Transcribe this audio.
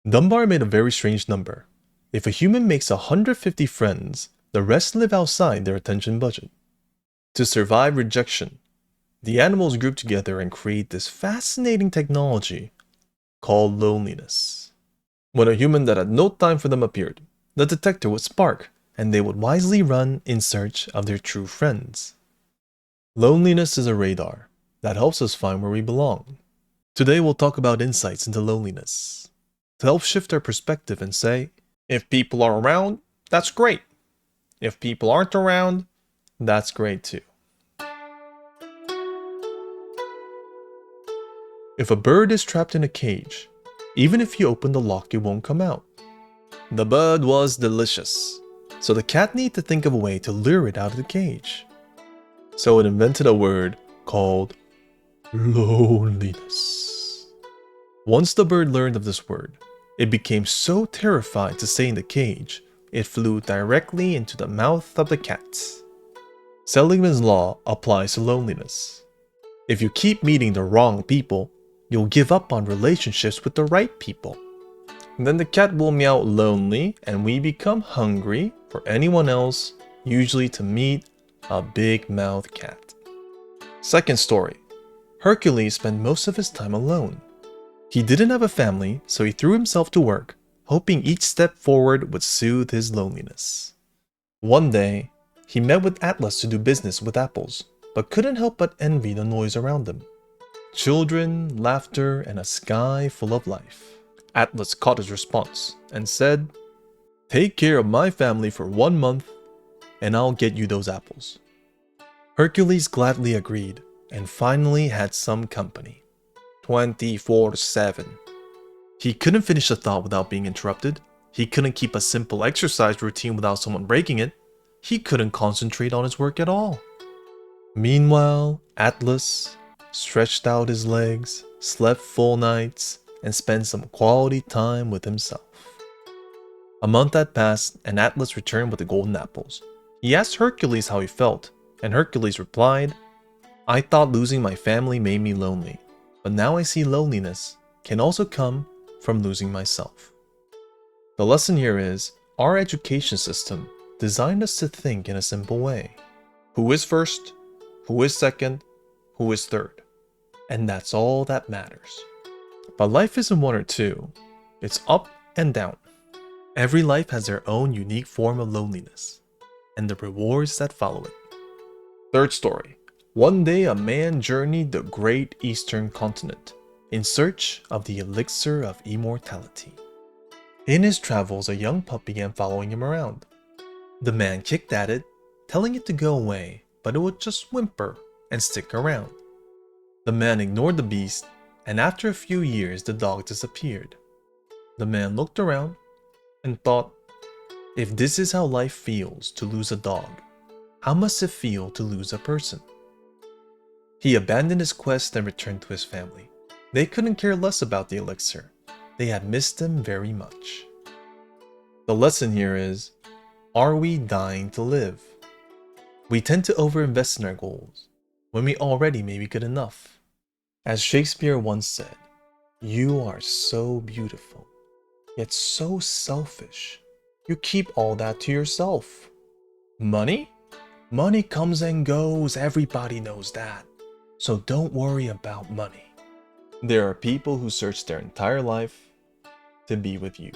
Dunbar made a very strange number. If a human makes 150 friends, the rest live outside their attention budget. To survive rejection, the animals group together and create this fascinating technology called loneliness. When a human that had no time for them appeared, the detector would spark, and they would wisely run in search of their true friends. Loneliness is a radar that helps us find where we belong. Today we'll talk about insights into loneliness, to help shift our perspective and say, if people are around, that's great. If people aren't around, that's great too. If a bird is trapped in a cage, even if you open the lock, it won't come out. The bird was delicious, so the cat needed to think of a way to lure it out of the cage. So it invented a word called loneliness. Once the bird learned of this word, it became so terrified to stay in the cage, it flew directly into the mouth of the cat. Seligman's law applies to loneliness. If you keep meeting the wrong people, you'll give up on relationships with the right people. Then the cat will meow lonely and we become hungry for anyone else, usually to meet a big-mouthed cat. Second story. Hercules spent most of his time alone. He didn't have a family, so he threw himself to work, hoping each step forward would soothe his loneliness. One day, he met with Atlas to do business with apples, but couldn't help but envy the noise around him. Children, laughter, and a sky full of life. Atlas caught his response and said, "Take care of my family for 1 month, and I'll get you those apples." Hercules gladly agreed, and finally had some company. 24/7. He couldn't finish a thought without being interrupted. He couldn't keep a simple exercise routine without someone breaking it. He couldn't concentrate on his work at all. Meanwhile, Atlas stretched out his legs, slept full nights, and spent some quality time with himself. A month had passed, and Atlas returned with the golden apples. He asked Hercules how he felt, and Hercules replied, "I thought losing my family made me lonely, but now I see loneliness can also come from losing myself." The lesson here is, our education system designed us to think in a simple way. Who is first? Who is second? Who is third? And that's all that matters. But life isn't one or two. It's up and down. Every life has their own unique form of loneliness, and the rewards that follow it. Third story. One day a man journeyed the great eastern continent in search of the elixir of immortality. In his travels, a young pup began following him around. The man kicked at it, telling it to go away, but it would just whimper and stick around. The man ignored the beast, and after a few years the dog disappeared. The man looked around and thought, if this is how life feels to lose a dog, how must it feel to lose a person? He abandoned his quest and returned to his family. They couldn't care less about the elixir. They had missed him very much. The lesson here is, are we dying to live? We tend to overinvest in our goals when we already may be good enough. As Shakespeare once said, "You are so beautiful, yet so selfish. You keep all that to yourself." Money? Money comes and goes, everybody knows that. So don't worry about money. There are people who search their entire life to be with you.